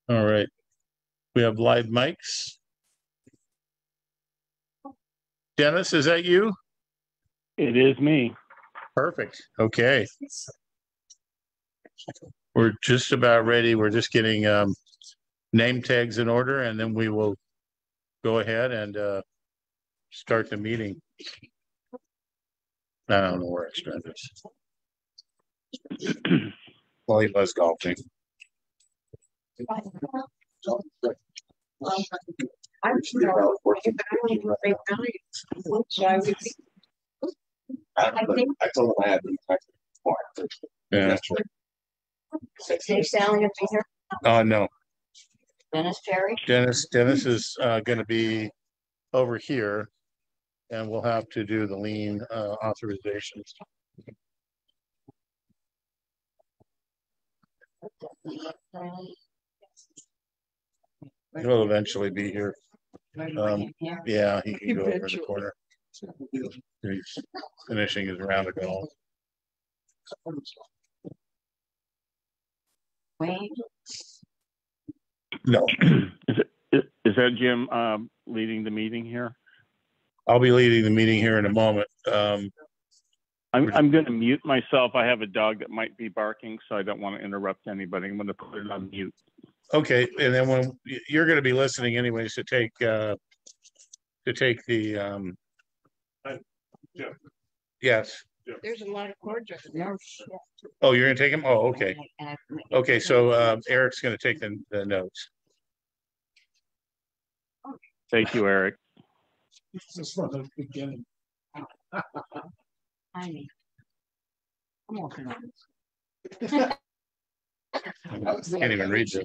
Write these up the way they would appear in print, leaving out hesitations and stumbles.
All right. We have live mics. Dennis, is that you? It is me. Perfect. Okay. We're just about ready. We're just getting name tags in order, and then we will go ahead and start the meeting. I don't know where I spent this. Well, he was golfing. I told him I had to text him. Yeah. Dave Sally gonna be here? No. Dennis Terry? Dennis is going to be over here, and we'll have to do the lien authorizations. He'll eventually be here. Yeah, he can go over in the corner. He's finishing his round of golf. Wayne? No. Is that Jim leading the meeting here? I'll be leading the meeting here in a moment. I'm going to mute myself. I have a dog that might be barking, so I don't want to interrupt anybody. I'm going to put it on mute. Okay, and then when you're going to be listening anyways to take the yes. There's a lot of cords. No. Oh, you're going to take them? Oh, okay. Okay, so Eric's going to take the notes. Thank you, Eric. I'm working on it. I can't even read this.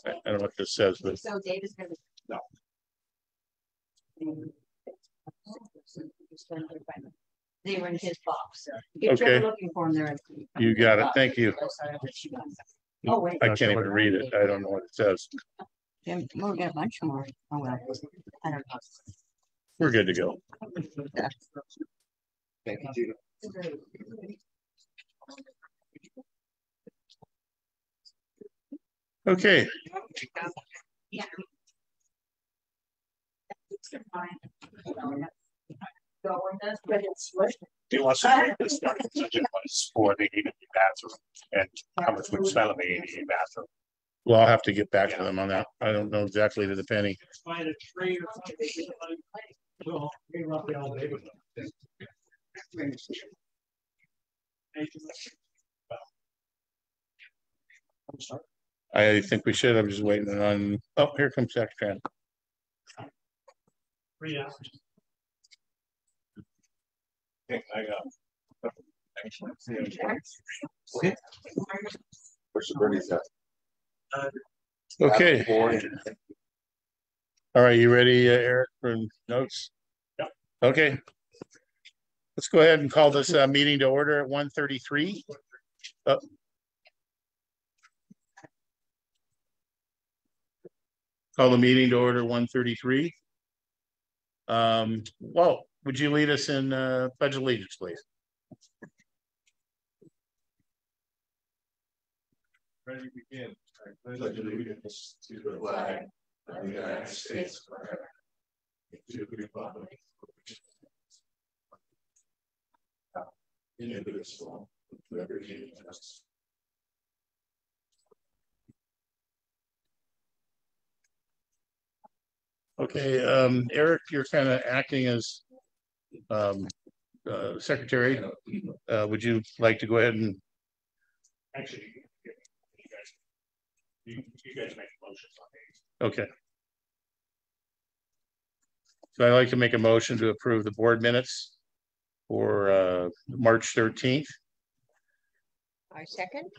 I don't know what this says, but So Dave is gonna. No. They were in his box. Okay. Looking for him there. You got it. Thank you. Oh, wait. I can't even read it. I don't know what it says. Jim, we'll get a bunch more. Oh, well. I don't know. We're good to go. Thank you, Judah. Okay. Yeah. Do you want to break this down for the bathroom and how much we spend on the ADA bathroom? Well, I'll have to get back to them on that. I don't know exactly to the penny. Find a tree or something. Well, we roughly all day with them. I'm sorry. I think we should. I'm just waiting on. Oh, here comes Secretary. 3 hours. Okay, I got. Okay. Where's the birdies at? Okay. All right, you ready, Eric, for notes? Yeah. Okay. Let's go ahead and call this meeting to order at 1:33. Call the meeting to order 1:33. Well, would you lead us in pledge of allegiance, please? Ready to begin. I pledge allegiance to the flag of the United States of America, to the republic indivisible, with liberty and justice. Okay, Eric, you're kind of acting as secretary. Would you like to go ahead and Actually, you guys make motions on these. okay. So I'd like to make a motion to approve the board minutes for March 13th. I second.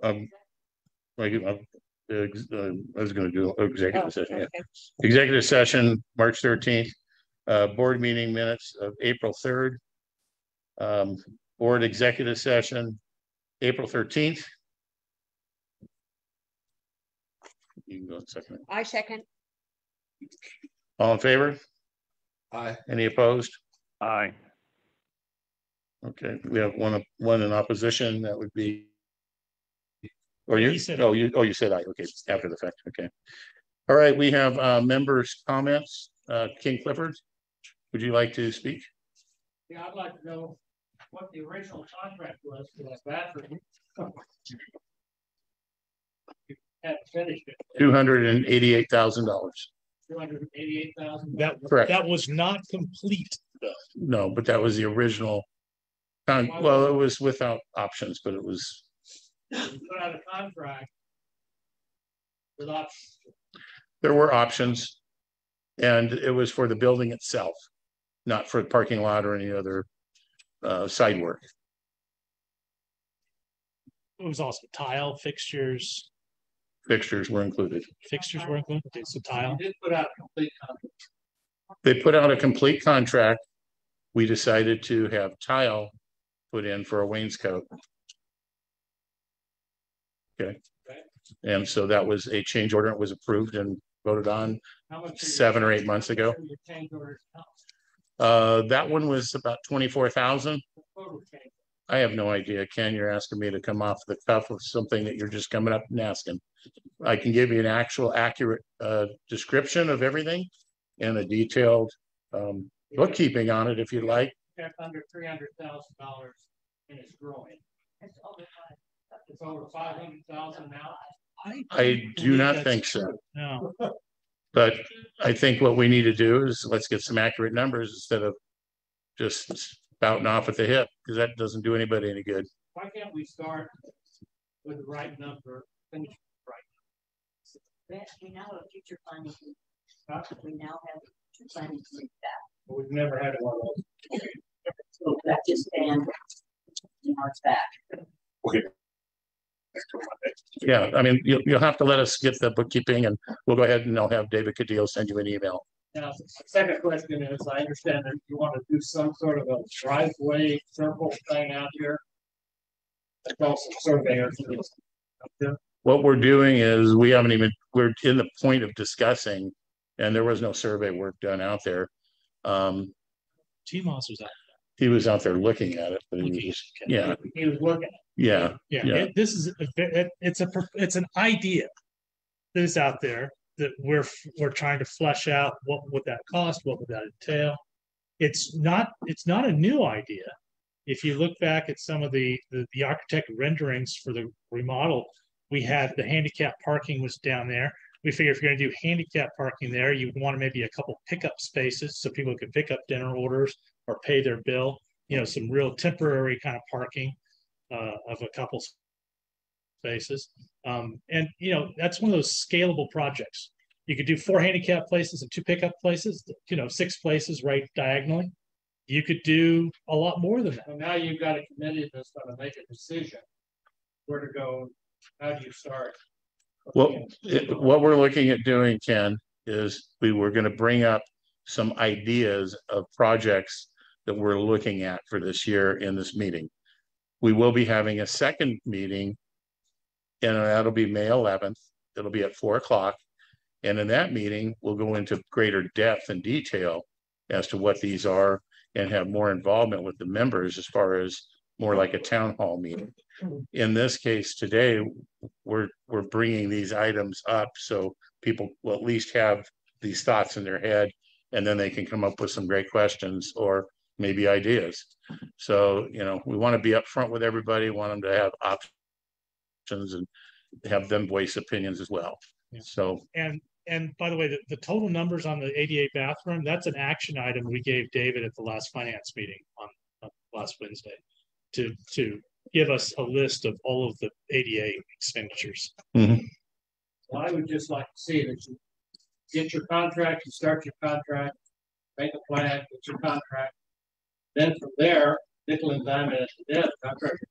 I was going to do executive session. Okay. Yeah. Executive session, March 13th. Board meeting minutes of April 3rd. Board executive session, April 13th. You can go second. I second. All in favor? Aye. Any opposed? Aye. Okay, we have one in opposition. That would be Or you? He said Oh, you said I. Okay, after the fact. Okay. All right. We have members' comments. King Clifford, would you like to speak? Yeah, I'd like to know what the original contract was for that bathroom. You hadn't finished it. $288,000. $288,000. Correct. that was not complete though. No, but that was the original. Well, it was without options, but it was. You put out a contract with options. There were options, and it was for the building itself, not for the parking lot or any other side work. It was also tile fixtures. Fixtures were included. Fixtures were included. Okay, so tile. You did put out a complete contract. They put out a complete contract. We decided to have tile put in for a wainscot. Okay. And so that was a change order. It was approved and voted on How much 7 or 8 months ago. your change orders now? That one was about 24,000. Total change. I have no idea. Ken, you're asking me to come off the cuff of something that you're just coming up and asking. I can give you an actual accurate description of everything and a detailed bookkeeping on it if you'd like. Kept under $300,000 and it's growing. It's over 500,000 now. I do not think so. No. But I think what we need to do is let's get some accurate numbers instead of just spouting off at the hip, because that doesn't do anybody any good. Why can't we start with the right number, finish right? We now have future planning. Huh? We now have future planning to read that. We've never had one of those. So that just and now it's back. Yeah, I mean, you'll have to let us get the bookkeeping and we'll go ahead and I'll have David Cadillo send you an email. Now, the second question is, I understand that you want to do some sort of a driveway circle thing out here. That's also surveyors. What we're doing is we're in the point of discussing, and there was no survey work done out there. T-Moss was out. He was out there looking at it, but he was just, yeah, He was looking. yeah. Yeah. This is it's an idea that is out there that we're trying to flesh out. What would that cost? What would that entail? It's not a new idea. If you look back at some of the architect renderings for the remodel, we had the handicap parking was down there. We figured if you're going to do handicap parking there, you want maybe a couple pickup spaces so people can pick up dinner orders or pay their bill. You know, some real temporary kind of parking of a couple spaces. And, you know, that's one of those scalable projects. You could do 4 handicap places and 2 pickup places, 6 places right diagonally. You could do a lot more than that. So now you've got a committee that's going to make a decision where to go. How do you start? Well, what we're looking at doing, Ken, is we were going to bring up some ideas of projects that we're looking at for this year in this meeting. We will be having a second meeting, and that'll be May 11th. It'll be at 4 o'clock. And in that meeting, we'll go into greater depth and detail as to what these are and have more involvement with the members as far as more like a town hall meeting. In this case today, we're bringing these items up so people will at least have these thoughts in their head, and then they can come up with some great questions or maybe ideas. So, we want to be upfront with everybody, want them to have options and have them voice opinions as well. Yeah. So, and by the way, the total numbers on the ADA bathroom, that's an action item we gave David at the last finance meeting on last Wednesday to give us a list of all of the ADA expenditures. Mm-hmm. Well, I would just like to see that you get your contract, you start your contract, make a plan, get your contract. Then from there, nickel and dime it at the end, contract,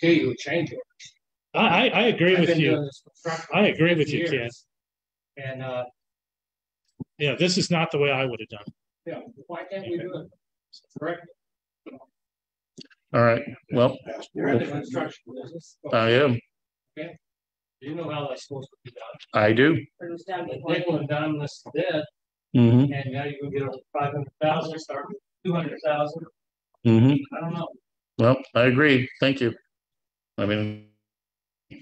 okay, you would change it. I agree with you. I agree with you, Ken. And this is not the way I would have done. yeah, why can't we do it? Correct. all right. Well, You're in the construction business. I am. Okay. You know how that's supposed to be done. I do. It was down to Nickel and dime this bid, Mm-hmm. and now you can get over 500,000, start with 200,000. Mm-hmm. I don't know. Well, I agree. Thank you. I mean,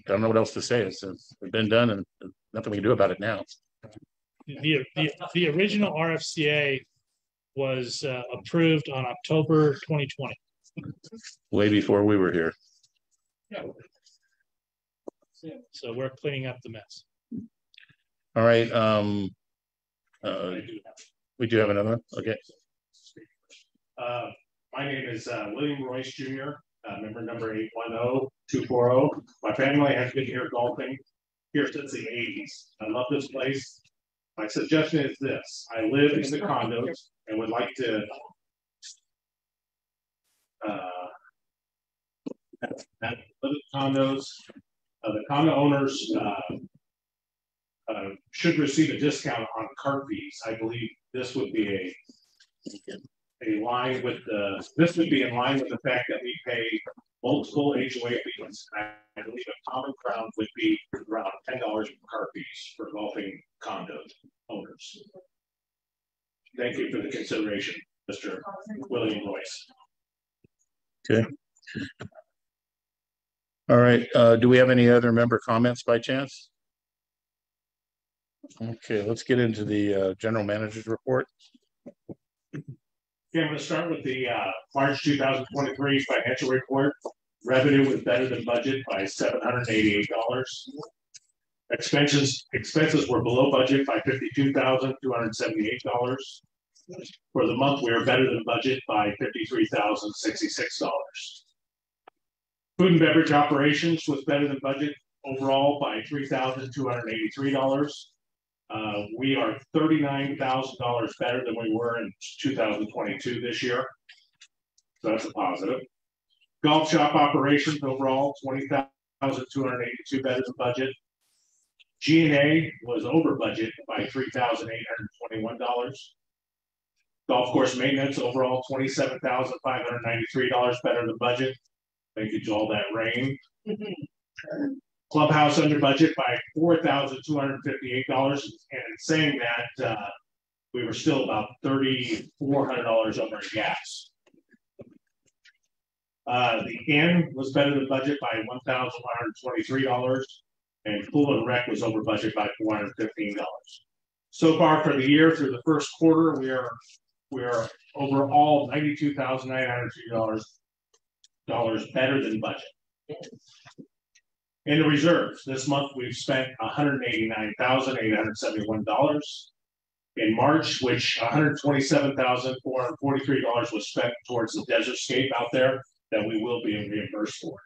don't know what else to say. It's been done and nothing we can do about it now. The original RFCA was approved on October 2020. Way before we were here. Yeah. So we're cleaning up the mess. All right. We do have another one. Okay. My name is William Royce Jr., member number 810240. My family has been here golfing here since the 80s. I love this place. My suggestion is this: I live in the condos and would like to live in condos. The condo owners should receive a discount on cart fees. I believe this would be line with this would be in line with the fact that we pay multiple HOA fees. I believe a common ground would be around $10 per cart fees for golfing condo owners. Thank you for the consideration, Mr. William Royce. Okay. All right. Do we have any other member comments by chance? Okay, let's get into the general manager's report. Okay, I'm going to start with the March 2023 financial report. Revenue was better than budget by $788. Expenses were below budget by $52,278. For the month, we were better than budget by $53,066. Food and beverage operations was better than budget overall by $3,283. We are $39,000 better than we were in 2022 this year. So that's a positive. Golf shop operations overall, $20,282 better than budget. G&A was over budget by $3,821. Golf course maintenance overall, $27,593 better than budget. Thank you to all that rain. Clubhouse under budget by $4,258, and in saying that, we were still about $3,400 over gas. The inn was better than budget by $1,123, and pool and rec was over budget by $415. So far for the year, through the first quarter, we are overall $92,902 better than budget. In the reserves, this month we've spent $189,871. In March, which $127,443 was spent towards the desert scape out there that we will be reimbursed for.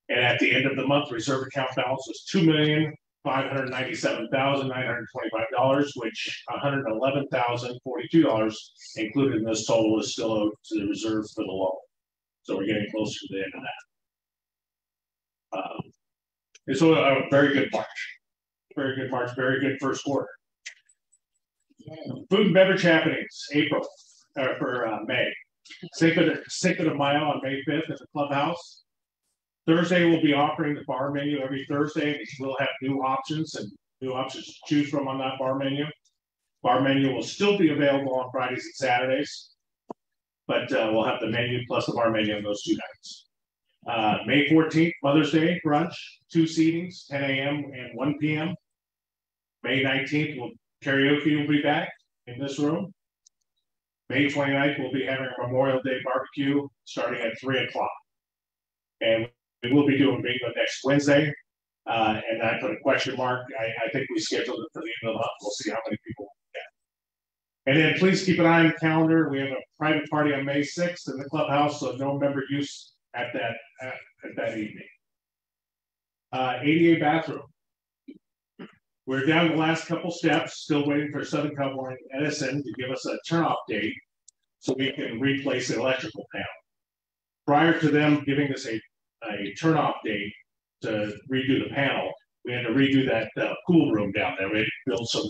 And at the end of the month, reserve account balance was $2,597,925, which $111,042 included in this total is still owed to the reserves for the loan. So we're getting closer to the end of that. It's a very good March. Very good March, very good first quarter. Food and beverage happenings, April, for May. Cinco de Mayo on May 5th at the clubhouse. Thursday, we'll be offering the bar menu every Thursday. We'll have new options to choose from on that bar menu. Bar menu will still be available on Fridays and Saturdays, but we'll have the menu plus the bar menu on those 2 nights. May 14th, Mother's Day brunch, 2 seatings, 10 a.m. and 1 p.m. May 19th, karaoke will be back in this room. May 29th, we'll be having a Memorial Day barbecue starting at 3 o'clock. And we will be doing bingo next Wednesday. And I put a question mark. I think we scheduled it for the end of the month. We'll see how many people we get. And then please keep an eye on the calendar. We have a private party on May 6th in the clubhouse, so no member use at that evening. ADA bathroom. We're down the last couple steps, still waiting for Southern California Edison to give us a turnoff date so we can replace the electrical panel. Prior to them giving us a turnoff date to redo the panel, we had to redo that pool room down there. We had to build some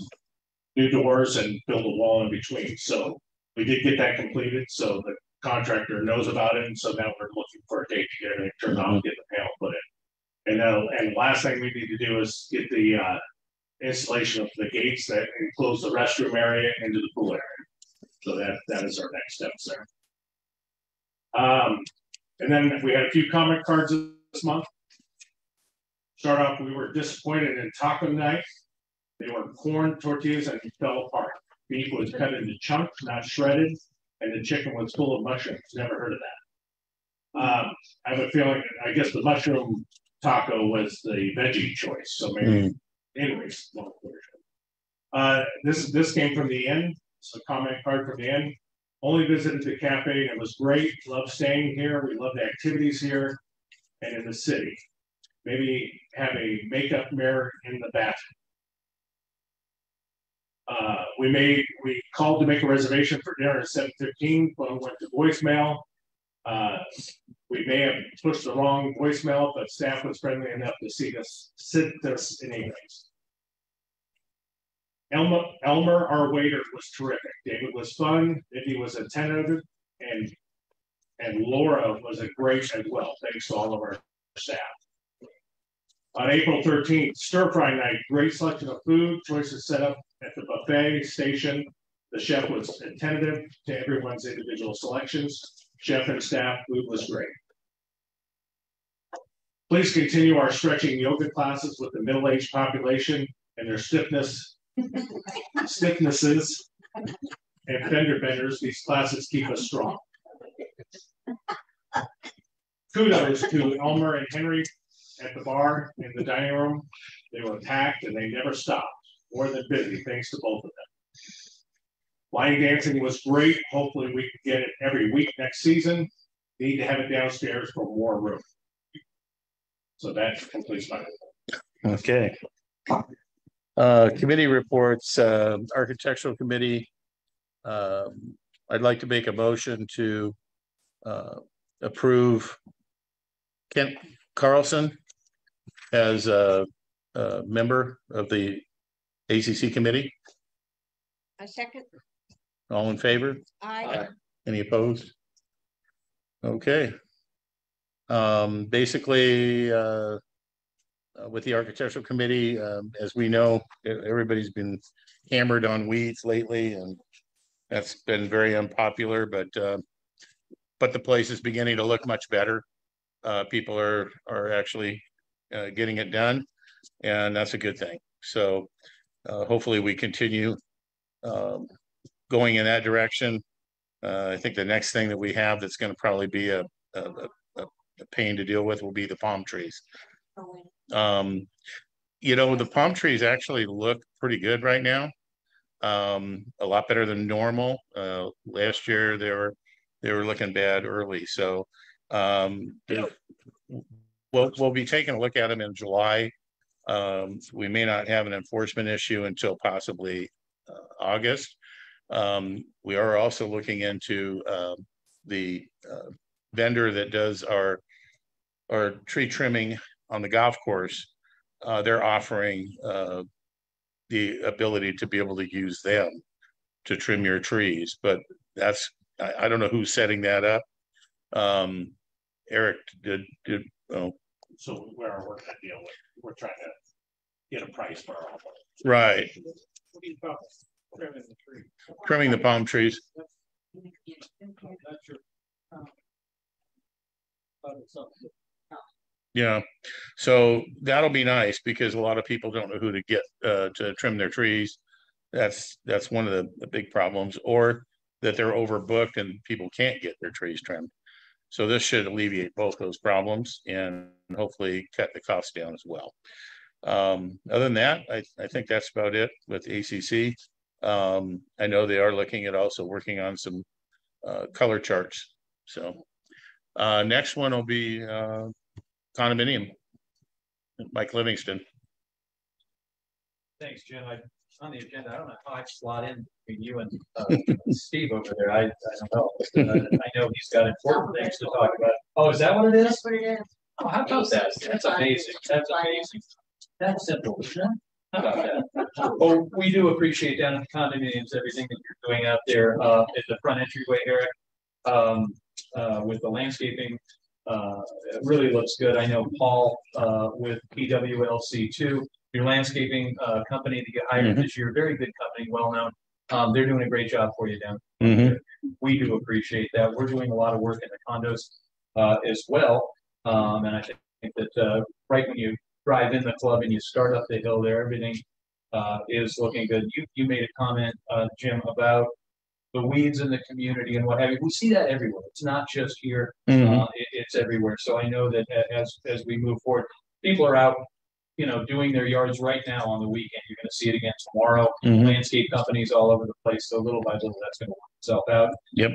new doors and build a wall in between. So we did get that completed. So the contractor knows about it, and so now we're looking for a date to get everything turned on, get the panel put in. And the last thing we need to do is get the installation of the gates that enclose the restroom area into the pool area. So that is our next steps there. And then we had a few comment cards this month. Start off, we were disappointed in taco night. They were corn tortillas and it fell apart. Beef was cut into chunks, not shredded, and the chicken was full of mushrooms. Never heard of that. I have a feeling, I guess the mushroom taco was the veggie choice. So maybe, anyways, long version. This came from the inn. It's a comment card from the inn. Only visited the cafe and it was great. Love staying here. We love the activities here and in the city. Maybe have a makeup mirror in the bathroom. We called to make a reservation for dinner at 7:15. Phone went to voicemail. We may have pushed the wrong voicemail, but staff was friendly enough to sit us in anyways. Elmer, our waiter, was terrific. David was fun. Mindy was attentive, and Laura was a great as well. Thanks to all of our staff. On April 13th, stir fry night. Great selection of food. Choices set up at the buffet station. The chef was attentive to everyone's individual selections. Chef and staff, food was great. Please continue our stretching yoga classes with the middle-aged population and their stiffnesses and fender benders. These classes keep us strong. Kudos to Elmer and Henry at the bar in the dining room. They were packed and they never stopped. More than busy, thanks to both of them. Line dancing was great. Hopefully we can get it every week next season. Need to have it downstairs for more room. So that completes my report. Okay. Committee reports, Architectural Committee. I'd like to make a motion to approve Kent Carlson as a member of the ACC committee. A second. All in favor? Aye. Any opposed? Okay. Basically, with the architectural committee, as we know, everybody's been hammered on weeds lately, and that's been very unpopular. But the place is beginning to look much better. People are actually getting it done, and that's a good thing. So hopefully we continue going in that direction. I think the next thing that we have that's going to probably be a pain to deal with will be the palm trees. You know, the palm trees actually look pretty good right now. A lot better than normal. Last year they were looking bad early. So we'll be taking a look at them in July. We may not have an enforcement issue until possibly August. We are also looking into the vendor that does our tree trimming on the golf course. They're offering the ability to be able to use them to trim your trees, but that's I don't know who's setting that up. Eric did oh. So we're working that deal with. We're trying to get a price for our Right. What do you call it? Trimming the tree. Trimming the palm trees. That's your, Yeah, so that'll be nice because a lot of people don't know who to get to trim their trees. That's one of the big problems, or that they're overbooked and people can't get their trees trimmed. So this should alleviate both those problems and hopefully cut the costs down as well. Other than that, I think that's about it with ACC. I know they are looking at also working on some color charts. So next one will be condominium. Mike Livingston. Thanks, Jim. On the agenda, I don't know how I slot in between you and Steve over there. I don't know. I know he's got important things to talk about. Oh, is that what it is? That's what it is. Oh, how about that? That's amazing. That's amazing. That's simple, isn't it? How about that? Well, we do appreciate down at the condominiums everything that you're doing out there at the front entryway, Eric, with the landscaping. It really looks good. I know Paul with PWLC too. Your landscaping company that you hired this year, very good company, well known. They're doing a great job for you down there. We do appreciate that. We're doing a lot of work in the condos as well. And I think that right when you drive in the club and you start up the hill there, everything is looking good. You made a comment, Jim, about the weeds in the community and what have you. We see that everywhere. It's not just here. It's everywhere. So I know that as we move forward, people are out, doing their yards right now on the weekend. You're going to see it again tomorrow. Landscape companies all over the place. So little by little, that's going to work itself out. Yep.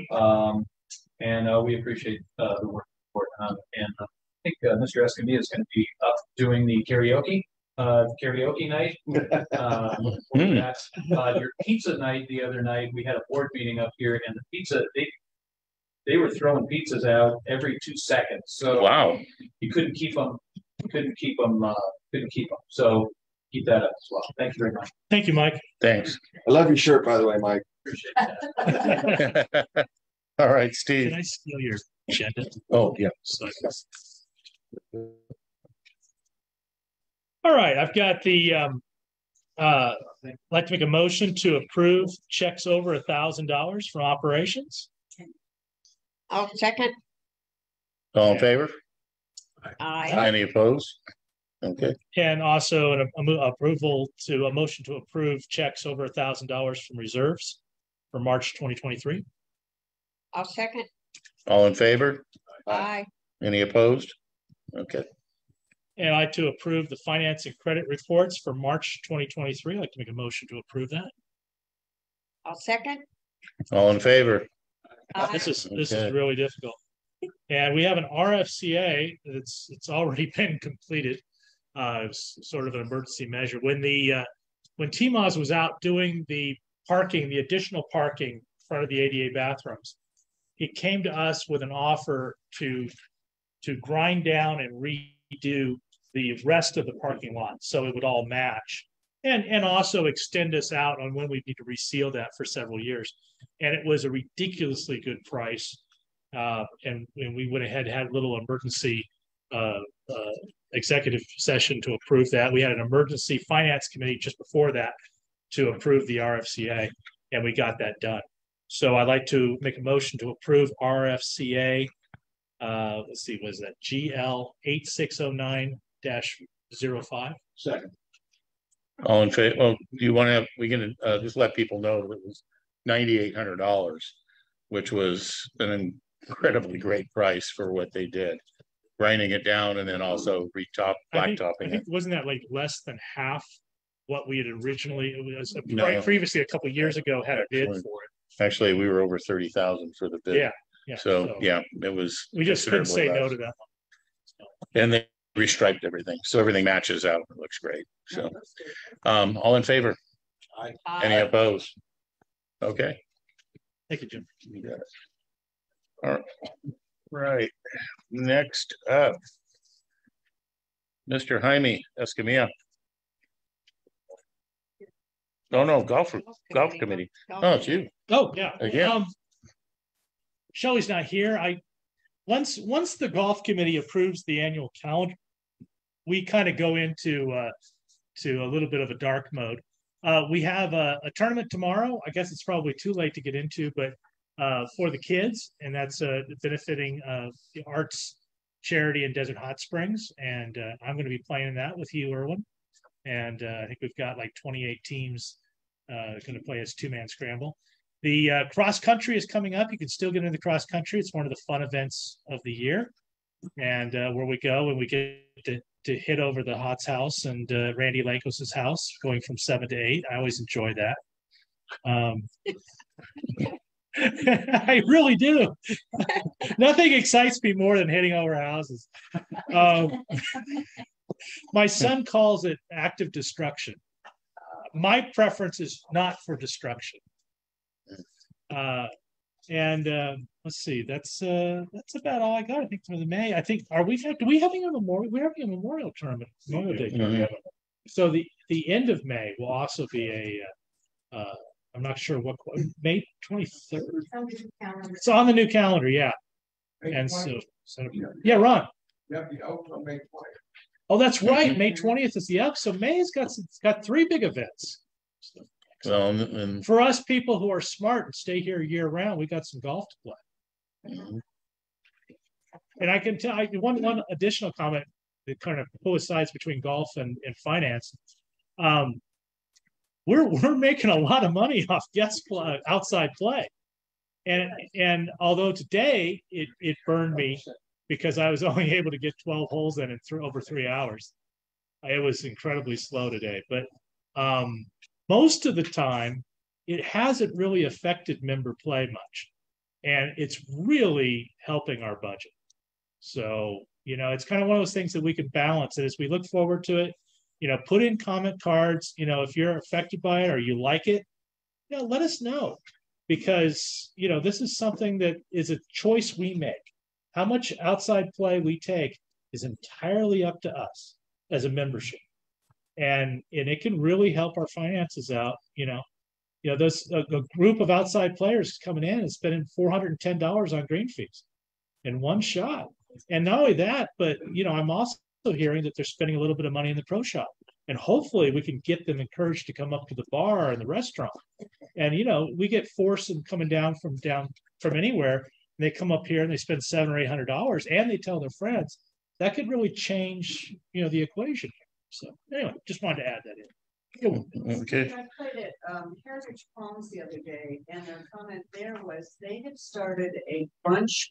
And we appreciate the work. And I think Mr. Escamilla is going to be up doing the karaoke night. Your pizza night the other night, we had a board meeting up here, and the pizza they were throwing pizzas out every 2 seconds. So Wow. You couldn't keep them. So keep that up as well. Thank you very much. Thank you, Mike. Thanks. I love your shirt, by the way, Mike. Appreciate that. All right, Steve. Can I steal your agenda? Oh, yeah. All right, I've got the I'd like to make a motion to approve checks over $1,000 from operations. I'll second. All in favor? Aye. Any opposed? Okay. And also a motion to approve checks over $1,000 from reserves for March 2023. I'll second. All in favor? Aye. Any opposed? Okay. And I'd like to approve the finance and credit reports for March 2023. I'd like to make a motion to approve that. I'll second. All in favor? Aye. This is Okay. really difficult. And we have an RFCA that's already been completed. It's sort of an emergency measure. When TMOS was out doing the additional parking in front of the ADA bathrooms, he came to us with an offer to grind down and redo the rest of the parking lot so it would all match, and also extend us out on when we need to reseal that for several years. And it was a ridiculously good price. And we went ahead and had a little emergency executive session to approve that. We had an emergency finance committee just before that to approve the RFCA, and we got that done. So I'd like to make a motion to approve RFCA. Let's see, was that GL 8609-05? Second. All in favor? Well, do you want to we can just let people know that it was $9,800, which was an incredibly great price for what they did, grinding it down and then also blacktopping it. Wasn't that like less than half what we had originally? It was No. previously a couple of years ago had a bid for it. Actually, we were over 30,000 for the bid. Yeah. So yeah, it was. We just couldn't say no to that one. And they restriped everything, so everything matches out. It looks great. So, all in favor? Aye. Any opposed? Okay. Thank you, Jim. You got it. All right. Right. Next up, Mr. Jaime Escamilla. Oh no, golf committee. Oh, it's you. Oh yeah. Again. Shelley's not here. Once the golf committee approves the annual calendar, we kind of go into to a little bit of a dark mode. We have a tournament tomorrow. I guess it's probably too late to get into, but for the kids, and that's benefiting the arts charity in Desert Hot Springs. And I'm going to be playing that with Hugh Irwin. And I think we've got like 28 teams going to play as two-man scramble. The cross country is coming up. You can still get into the cross country. It's one of the fun events of the year. And where we go and we get to hit over the Hots house and Randy Lankos's house, going from 7 to 8. I always enjoy that. I really do. Nothing excites me more than hitting over houses. My son calls it active destruction. My preference is not for destruction. Let's see. That's about all I got. I think for the May. I think do we having a memorial? We're having a memorial tournament. Memorial Day tournament. So the end of May will also be I'm not sure what May 23rd. It's on the new calendar, yeah. And so yeah, Ron. Yep, the Elks on May 20th. Oh, that's right. May 20th is the Elks. So May's got 3 big events. Well, and For us people who are smart and stay here year round, we got some golf to play. And I can tell you one additional comment. it kind of coincides between golf and finance. We're making a lot of money off outside play. And although today it burned me because I was only able to get 12 holes in over 3 hours. It was incredibly slow today, but most of the time it hasn't really affected member play much, and it's really helping our budget. So, it's kind of one of those things that we can balance. And as we look forward to it, put in comment cards, if you're affected by it or you like it, let us know, because, this is something that is a choice we make. How much outside play we take is entirely up to us as a membership. And it can really help our finances out. There's a group of outside players coming in and spending $410 on green fees in one shot. And not only that, but I'm also hearing that they're spending a little bit of money in the pro shop. And hopefully we can get them encouraged to come up to the bar and the restaurant. And we get forced and coming down from anywhere, and they come up here and they spend $700 or $800 and they tell their friends. That could really change, the equation here. So anyway, just wanted to add that in. Okay. I played at Heritage Palms the other day, and their comment there was they had started a bunch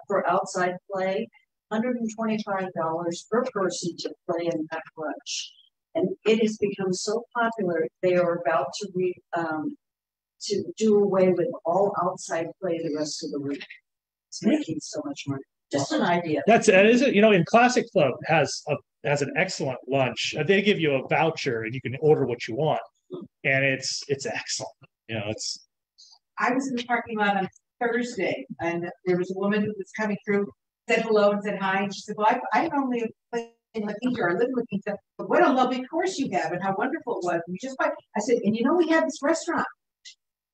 for outside play, $125 per person to play in that bunch, and it has become so popular they are about to do away with all outside play the rest of the week. It's making so much money. Just an idea. That is it. In Classic Club has an excellent lunch. They give you a voucher and you can order what you want, and it's excellent. It's. I was in the parking lot on Thursday, and there was a woman who was coming through, said hello and said hi, and she said, "Well, I only play in La Quinta or live in La Quinta, but what a lovely course you have, and how wonderful it was." We just I said, "And we have this restaurant."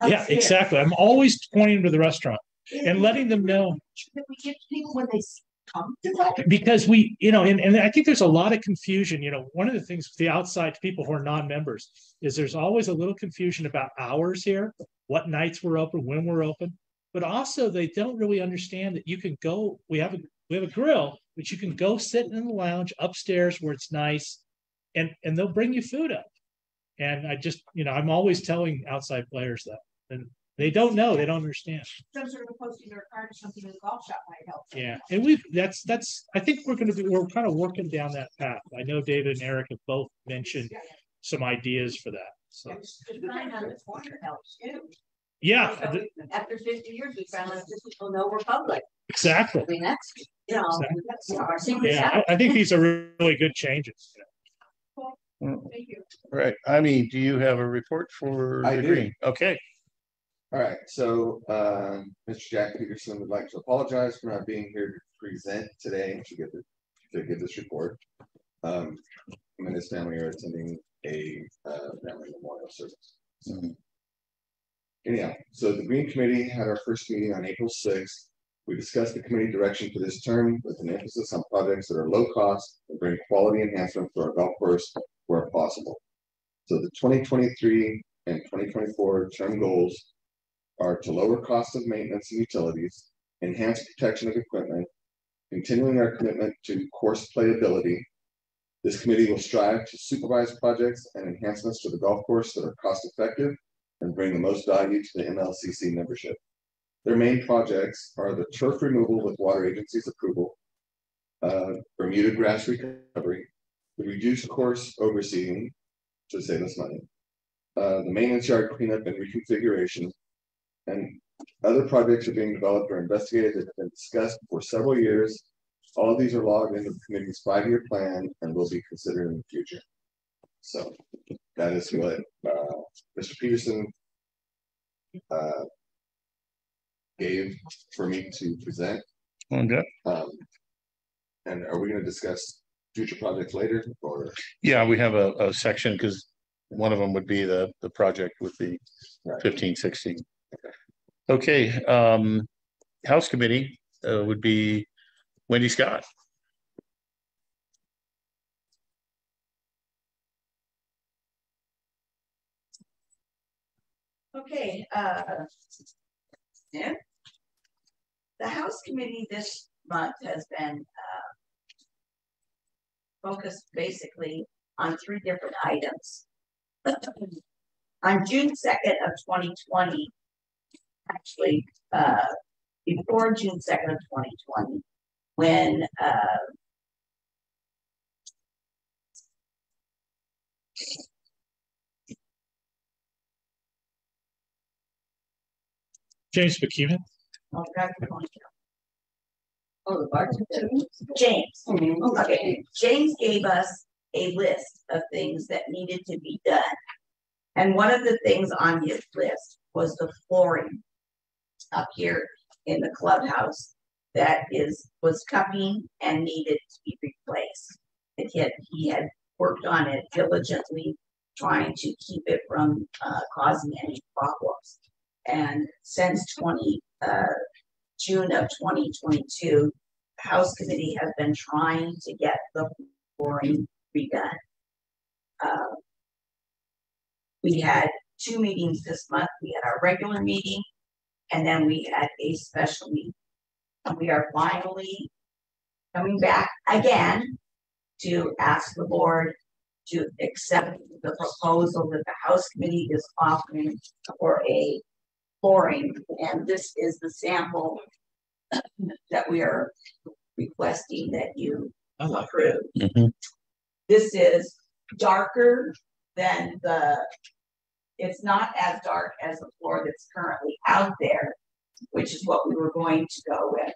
Yeah, exactly. I'm always pointing to the restaurant and letting them know that we give people when they come to that. Because we, and I think there's a lot of confusion. One of the things with the outside people who are non-members is there's always a little confusion about hours here, what nights we're open, when we're open, but also they don't really understand that you can go. We have a grill, but you can go sit in the lounge upstairs where it's nice, and they'll bring you food up. And I just, I'm always telling outside players that, and they don't know, they don't understand. Some sort of a posting or a card or something in the golf shop might help. Yeah, and that's I think we're kind of working down that path. I know David and Eric have both mentioned some ideas for that. So The sign on the corner helps too. yeah, After 50 years, we found out that people know we're public. exactly. I mean, that's that's our secret. Yeah, I think these are really good changes. Thank you. Right. Amy, do you have a report for I the do. green? Okay. All right, so Mr. Jack Peterson would like to apologize for not being here to present today to give this report. Him and his family are attending a family memorial service. Anyhow, so the Green Committee had our first meeting on April 6th. We discussed the committee direction for this term with an emphasis on projects that are low cost and bring quality enhancement to our golf course where possible. So the 2023 and 2024 term goals are to lower cost of maintenance and utilities, enhance protection of equipment, continuing our commitment to course playability. This committee will strive to supervise projects and enhancements to the golf course that are cost effective and bring the most value to the MLCC membership. Their main projects are the turf removal with water agency's approval, Bermuda grass recovery, the reduced course overseeding to save us money, the maintenance yard cleanup and reconfiguration, and other projects are being developed or investigated that have been discussed for several years. All of these are logged into the committee's 5-year plan and will be considered in the future. So that is what Mr. Peterson gave for me to present. Okay. And are we going to discuss future projects later, or? Yeah, we have a section because one of them would be the project with the 1516. Okay. House Committee would be Wendy Scott. Okay, yeah. The House Committee this month has been focused basically on 3 different items. On June 2nd of 2020, actually, before June 2nd of 2020, when James McKeeman. oh, Oh, the bartender. James. Mhm. Okay, James gave us a list of things that needed to be done. And one of the things on his list was the flooring up here in the clubhouse that was cupping and needed to be replaced. He had worked on it diligently, trying to keep it from causing any problems. And since June of 2022, the House Committee has been trying to get the flooring redone. We had 2 meetings this month. We had our regular meeting, and then we had a special meeting. And we are finally coming back again to ask the board to accept the proposal that the House Committee is offering for a flooring. And this is the sample that we are requesting that you approve. Mm-hmm. This is darker than it's not as dark as the floor that's currently out there, which is what we were going to go with.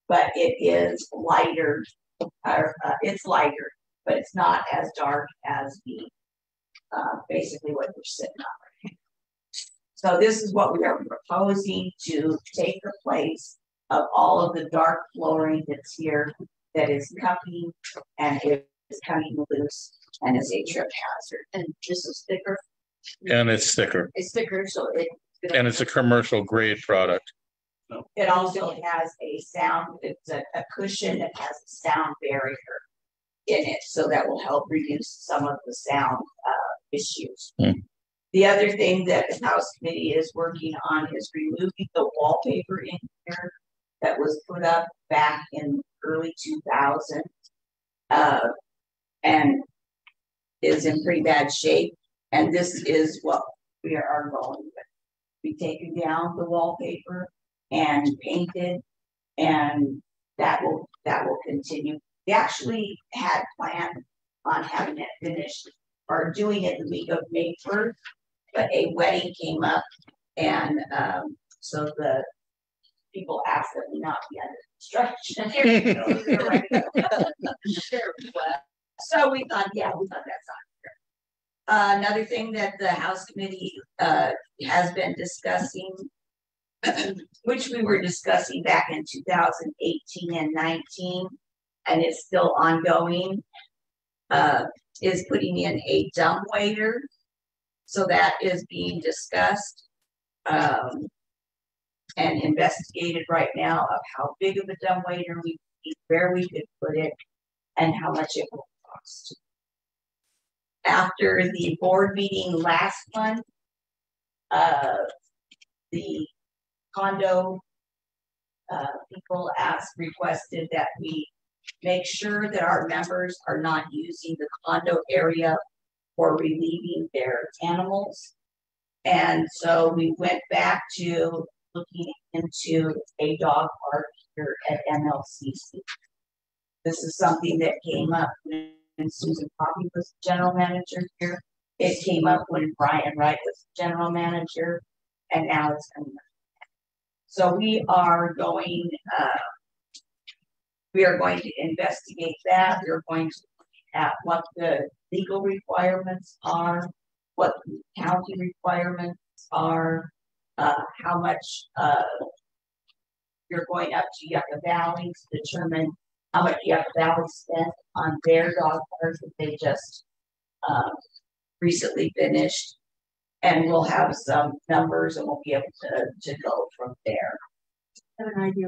But it is lighter, it's lighter, but it's not as dark as the basically what we're sitting on right now. So this is what we are proposing to take the place of all of the dark flooring that's here that is cupping and is coming loose and is a trip hazard. And this is thicker. And it's thicker. It's thicker, so And it's a commercial grade product. it also has a sound, it's a cushion that has a sound barrier in it, so that will help reduce some of the sound issues. The other thing that the House Committee is working on is removing the wallpaper in here that was put up back in early 2000 and is in pretty bad shape. And this is what we are going with. We've taken down the wallpaper and painted, and that will continue. We actually had planned on having it finished or doing it the week of May 1st, but a wedding came up, and so the people asked that we not be under construction. So we thought that's on here. Another thing that the House Committee has been discussing, which we were discussing back in 2018 and 19, and it's still ongoing, is putting in a dumb waiter. So that is being discussed and investigated right now of how big of a dumb waiter we need, where we could put it, and how much it will cost. After the board meeting last month, the condo people requested that we make sure that our members are not using the condo area for relieving their animals. And so we went back to looking into a dog park here at MLCC. This is something that came up when Susan Poppy was general manager here. It came up when Brian Wright was general manager, and now it's coming up. So we are going to investigate that. We're going to look at what the legal requirements are, what the county requirements are, how much you're going up to Yucca Valley to determine how much Yucca Valley spent on their dog park that they just recently finished. And we'll have some numbers and we'll be able to go from there. Have an idea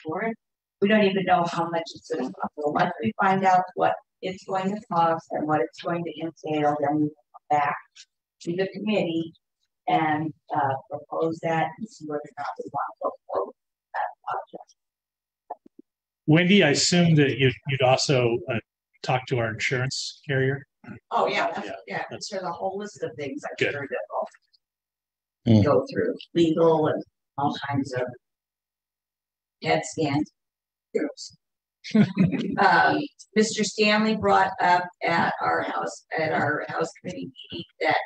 for it? We don't even know how much it's going to cost. So once we find out what it's going to cost and what it's going to entail, then we will come back to the committee and propose that and see whether or not we want to go forward with that project. Wendy, I assume that you'd also talk to our insurance carrier. Oh, yeah, that's- there's a whole list of things I'm Good. sure that will go through legal and all kinds of head scans. Mr. Stanley brought up at our house committee meeting that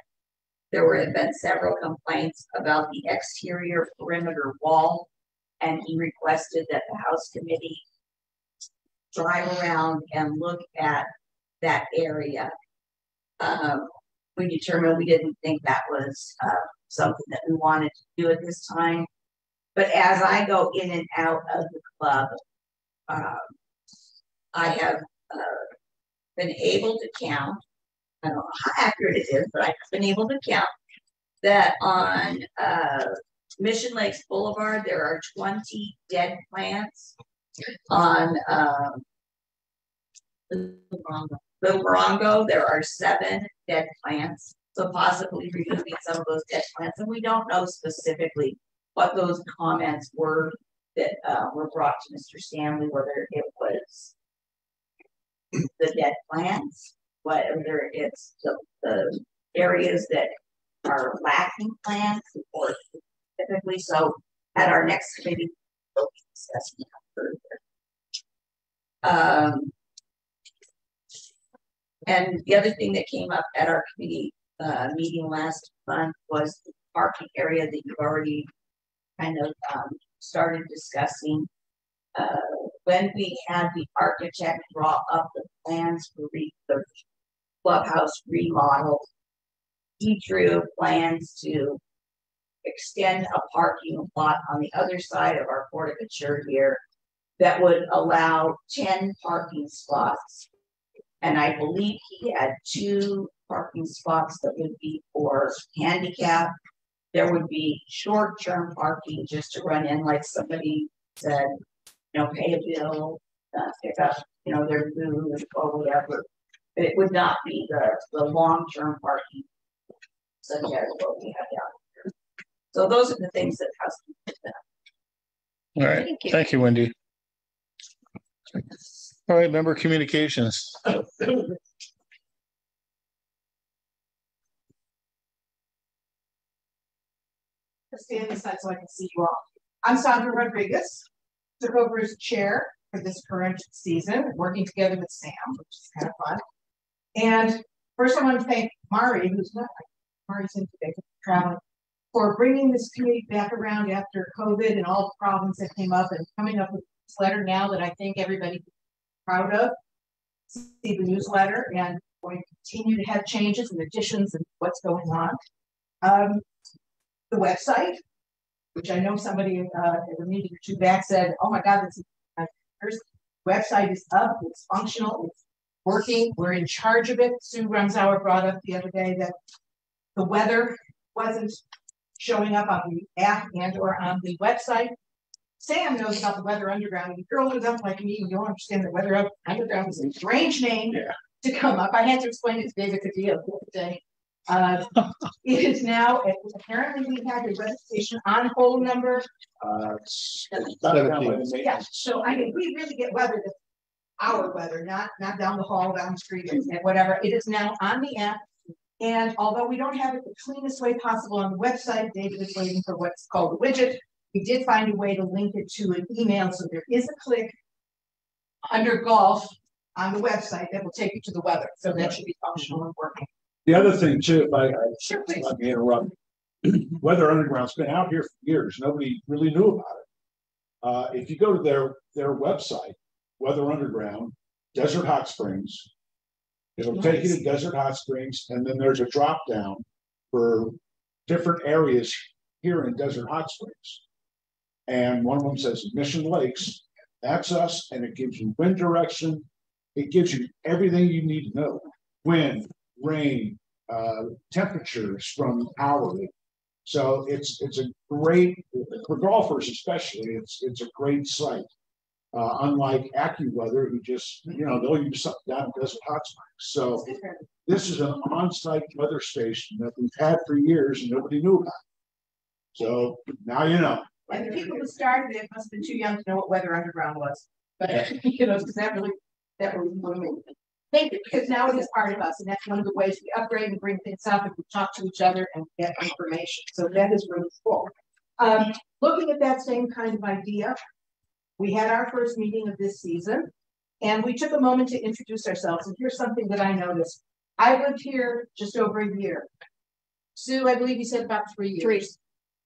there had been several complaints about the exterior perimeter wall, and he requested that the house committee drive around and look at that area. We determined we didn't think that was something that we wanted to do at this time. But as I go in and out of the club, I have been able to count, I don't know how accurate it is, but I've been able to count that on Mission Lakes Boulevard, there are 20 dead plants. On Little Morongo, there are 7 dead plants. So possibly removing some of those dead plants. And we don't know specifically what those comments were that were brought to Mr. Stanley, whether it was the dead plants, whether it's the areas that are lacking plants, or specifically. So at our next committee, we'll be discussing that further. And the other thing that came up at our committee meeting last month was the parking area that you've already kind of started discussing. When we had the architect draw up the plans for the clubhouse remodel, he drew plans to extend a parking lot on the other side of our porticature here that would allow 10 parking spots. And I believe he had 2 parking spots that would be for handicap. There would be short-term parking just to run in, like somebody said, pay a bill, pick up, their food or whatever. But it would not be the long-term parking such as what we have down here. So those are the things that has to be done. All right. Thank you, Wendy. All right, member communications. Stand aside so I can see you all. I'm Sandra Rodriguez, took over as chair for this current season, working together with Sam, which is kind of fun. And first I want to thank Mari, who's not Mari's in today, traveling, for bringing this committee back around after COVID and all the problems that came up, and coming up with this letter now that I think everybody is proud of. See the newsletter, and going to continue to have changes and additions and what's going on. The website, which I know somebody at a meeting or 2 back said, oh my God, this website is up, it's functional, it's working, we're in charge of it. Sue Rumsauer brought up the other day that the weather wasn't showing up on the app and or on the website. Sam knows about the Weather Underground. If you're old enough like me, you don't understand that Weather Underground is a strange name to come up. I had to explain it to David Cadillo the other day. It is now, apparently we have a registration on hold number. 17. Yeah, so I mean, we really get weather, our weather, not down the hall, down the street, and whatever. It is now on the app. And although we don't have it the cleanest way possible on the website, David is waiting for what's called a widget. We did find a way to link it to an email. So there is a click under golf on the website that will take you to the weather. So that should be functional and working. The other thing too, if I Sure, please. let me interrupt. Weather Underground's been out here for years. Nobody really knew about it. If you go to their website, Weather Underground, Desert Hot Springs, it'll take you to Desert Hot Springs, and then there's a drop down for different areas here in Desert Hot Springs. And one of them says Mission Lakes. That's us, and it gives you wind direction. It gives you everything you need to know. Wind, rain, temperatures from hourly. So it's a great, for golfers especially, it's a great site. Unlike AccuWeather, who just, they'll use something down in Desert Hot Springs. So this is an on-site weather station that we've had for years and nobody knew about. So now you know. And the people who started it must have been too young to know what Weather Underground was. But because that really moved me. Thank you, because now it is part of us, and that's one of the ways we upgrade and bring things up, and we talk to each other and get information. So that is really cool. Looking at that same kind of idea, we had our first meeting of this season, and we took a moment to introduce ourselves. And here's something that I noticed. I lived here just over a year. Sue, I believe you said about 3 years. 3.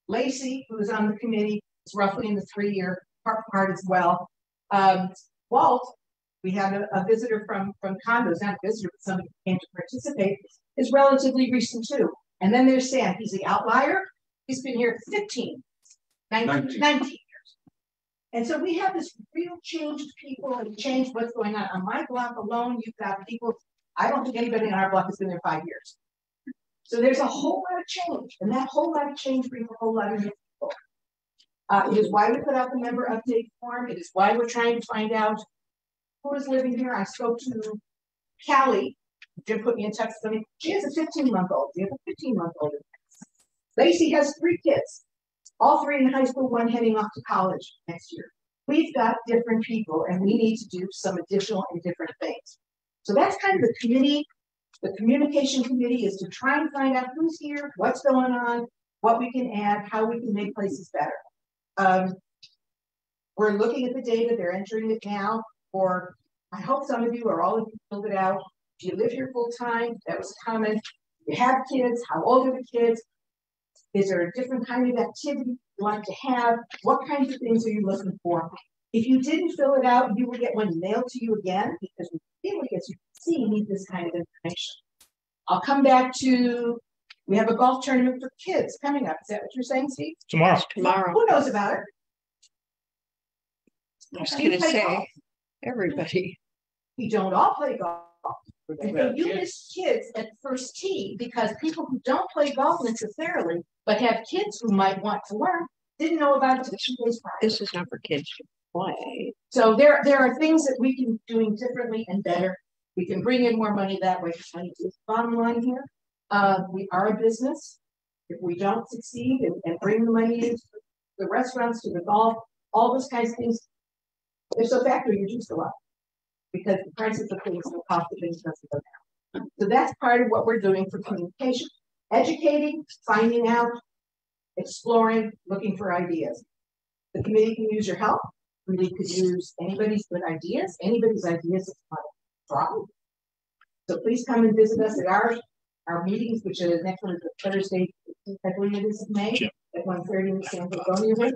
Lacey, who is on the committee, is roughly in the 3-year part as well. Walt, we had a visitor from condos, not a visitor, but somebody who came to participate, is relatively recent too. And then there's Sam, he's the outlier. He's been here 19 years. And so we have this real change of people and change what's going on. On my block alone, you've got people, I don't think anybody on our block has been there 5 years. So there's a whole lot of change, and that whole lot of change brings a whole lot of new people. It is why we put out the member update form. It is why we're trying to find out who is living here. I spoke to Callie. Jim put me in touch with me. She has a 15-month-old. We have a 15-month-old. Lacey has 3 kids, all 3 in high school, 1 heading off to college next year. We've got different people, and we need to do some additional and different things. So that's kind of the committee. The communication committee is to try and find out who's here, what's going on, what we can add, how we can make places better. We're looking at the data. They're entering it now. Or I hope some of you or all of you filled it out. Do you live here full time? That was a comment. You have kids. How old are the kids? Is there a different kind of activity you like to have? What kinds of things are you looking for? If you didn't fill it out, you will get one mailed to you again, because we feel like, as you can see, you need this kind of information. I'll come back to, we have a golf tournament for kids coming up. Is that what you're saying, Steve? Tomorrow. Who knows about it? I was going to say, golf? Everybody. We don't all play golf. And so you miss kids at the first tee, because people who don't play golf necessarily, but have kids who might want to learn, didn't know about it. This is not for kids to play. So there are things that we can be doing differently and better. We can bring in more money that way. Bottom line here, we are a business. If we don't succeed and bring the money into the restaurants, to the golf, all those kinds of things, there's a factory reduced a lot, because the prices of things and the cost of things doesn't go down. So that's part of what we're doing for communication. Educating, finding out, exploring, looking for ideas. The committee can use your help. The committee could use anybody's good ideas. Anybody's ideas is not a problem. So please come and visit us at our meetings, which are next one is Thursday, I believe it is, May, at 1:30 in the San Antonio room.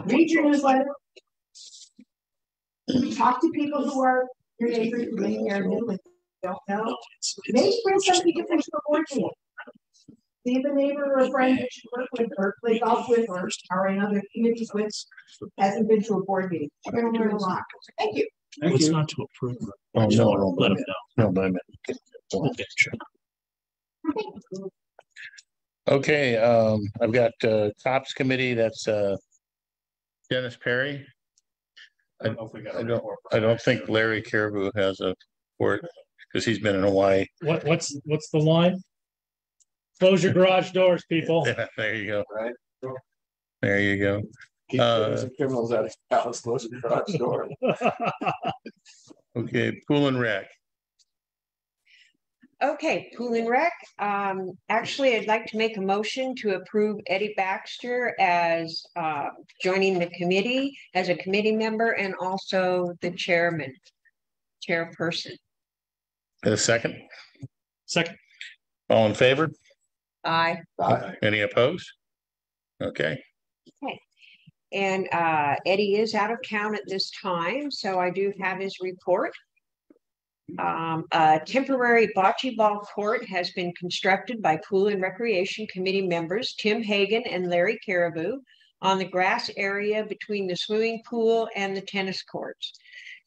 Read your newsletter. Talk to people who are your neighbors, who maybe are new and don't know. Maybe bring somebody different to the board meeting. See if a neighbor or a friend that you work with or play golf with or are in other communities with hasn't been to a board meeting. You're going to learn a lot. Thank you. It's not to approve. Oh, no, let them know. No, but I meant. Okay, sure. Okay, I've got COPS committee. That's Dennis Perry. I don't think Larry Caribou has a report, because he's been in Hawaii. What's the line? Close your garage doors, people. Yeah, there you go. Right. There you go. Keep criminals out of Dallas, close the garage door. Okay, pool and rec. Okay, pool and rec. Actually, I'd like to make a motion to approve Eddie Baxter as joining the committee as a committee member, and also the chairperson. A second? Second. All in favor? Aye. Any opposed? Okay. Okay. And Eddie is out of town at this time, so I do have his report. A temporary bocce ball court has been constructed by Pool and Recreation Committee members Tim Hagan and Larry Caribou on the grass area between the swimming pool and the tennis courts.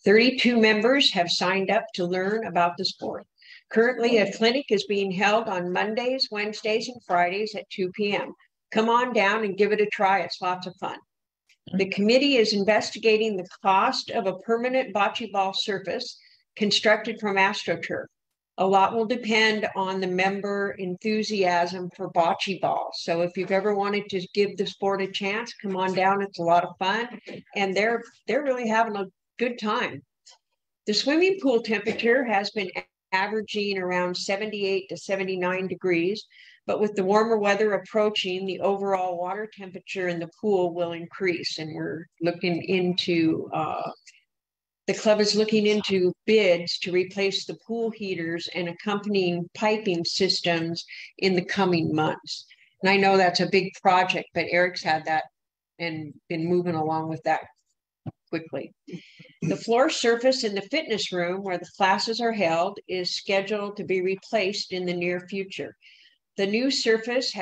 32 members have signed up to learn about the sport. Currently, a clinic is being held on Mondays, Wednesdays, and Fridays at 2 p.m. Come on down and give it a try. It's lots of fun. The committee is investigating the cost of a permanent bocce ball surface constructed from AstroTurf. A lot will depend on the member enthusiasm for bocce ball. So if you've ever wanted to give the sport a chance, come on down. It's a lot of fun, and they're really having a good time. The swimming pool temperature has been averaging around 78 to 79 degrees. But with the warmer weather approaching, the overall water temperature in the pool will increase. And we're looking into, the club is looking into bids to replace the pool heaters and accompanying piping systems in the coming months. And I know that's a big project, but Eric's had that and been moving along with that quickly. The floor surface in the fitness room where the classes are held is scheduled to be replaced in the near future. The new surface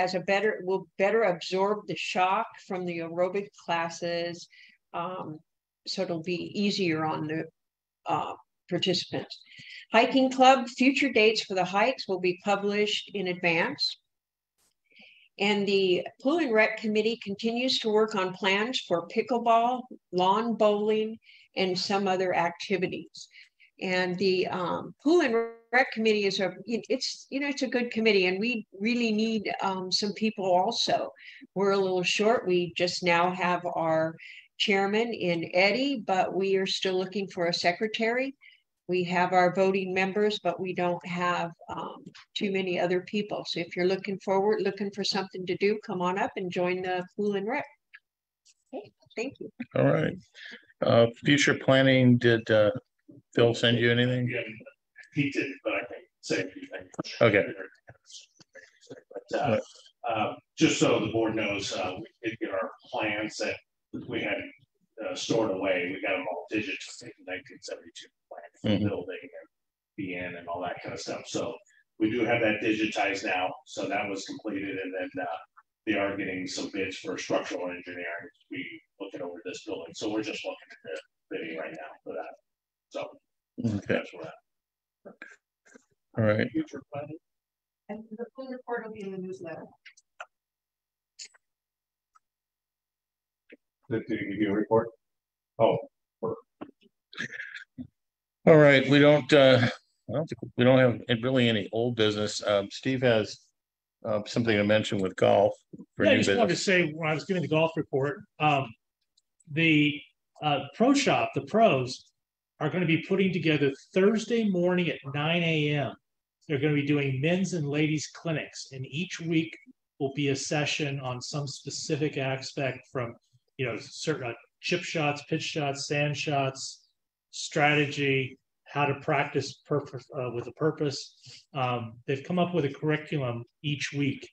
will better absorb the shock from the aerobic classes, so it'll be easier on the participants. Hiking club, future dates for the hikes will be published in advance. And the Pool and Rec Committee continues to work on plans for pickleball, lawn bowling, and some other activities. And the Pool and Rec Committee is it's a good committee, and we really need some people also. We're a little short. We just now have our chairman in Eddie, but we are still looking for a secretary. We have our voting members, but we don't have too many other people. So if you're looking for something to do, come on up and join the Pool and Rec. Okay, thank you. All right. Future planning, did Phil send you anything? Yeah, he did, but I can say a few things. Okay. But just so the board knows, we did get our plans that we had stored away. We got them all digits in 1972 plans for the building and BN and all that kind of stuff. So we do have that digitized now. So that was completed, and then they are getting some bids for structural engineering. We looking over this building, so we're just looking at the bidding right now for that. So that's where that. All right. Future planning. And the full report will be in the newsletter. Did he give you a report? Oh. All right. We don't have really any old business. Steve has something to mention with golf. Yeah, I just wanted to say when I was giving the golf report, the pro shop, the pros are going to be putting together Thursday morning at 9 a.m. They're going to be doing men's and ladies clinics, and each week will be a session on some specific aspect from, certain chip shots, pitch shots, sand shots, strategy, how to practice with a purpose. They've come up with a curriculum each week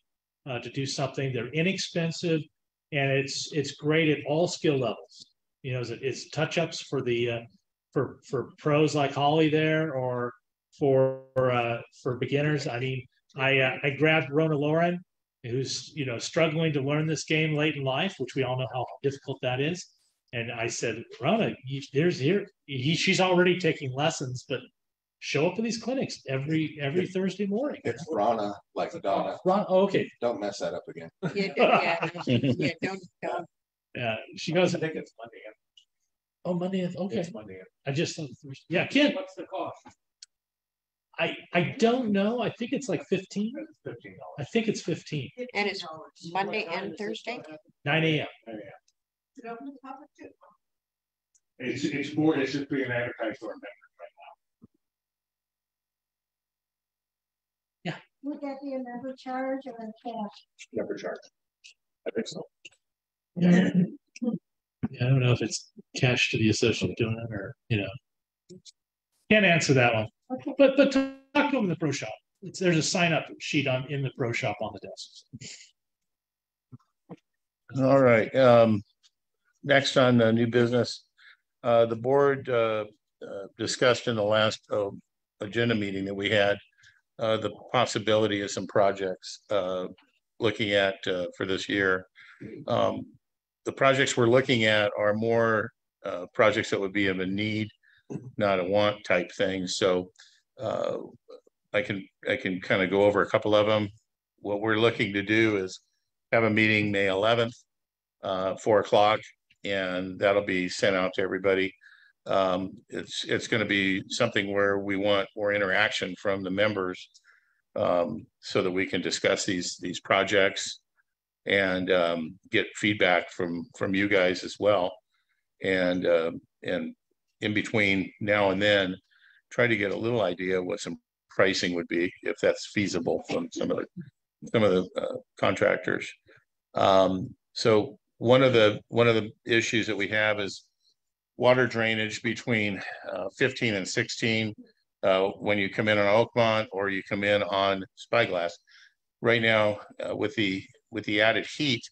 to do something. They're inexpensive, and it's great at all skill levels. It's touch-ups for the for pros like Holly there, or for beginners. I mean, I grabbed Rona Lauren, who's struggling to learn this game late in life, which we all know how difficult that is. And I said, Rona, she's already taking lessons, but show up to these clinics every Thursday morning. It's Rana, like Donna. Rana, okay. Don't mess that up again. Don't. Yeah, she goes. I think it's Monday. Oh, Monday. Okay. It's Monday. I just thought. Yeah, Ken. What's the cost? I don't know. I think it's like 15. $15. I think it's 15. And it's Monday and Thursday? 9 a.m. It's just being advertised to our members right now. Yeah. Would that be a member charge or a cash? Member charge. I think so. Yeah. I don't know if it's cash to the associate doing it or, can't answer that one. Okay. But talk to them in the pro shop. There's a sign up sheet in the pro shop on the desks. All right. Next on the new business, the board discussed in the last agenda meeting that we had the possibility of some projects looking at for this year. The projects we're looking at are more projects that would be of a need, not a want type thing. So I can kind of go over a couple of them. What we're looking to do is have a meeting May 11th, 4 o'clock, and that'll be sent out to everybody. It's going to be something where we want more interaction from the members, so that we can discuss these projects and get feedback from you guys as well. And in between now and then, try to get a little idea what some pricing would be, if that's feasible from some of the contractors. So one of the issues that we have is water drainage between 15 and 16 when you come in on Oakmont or you come in on Spyglass. Right now, with the added heat,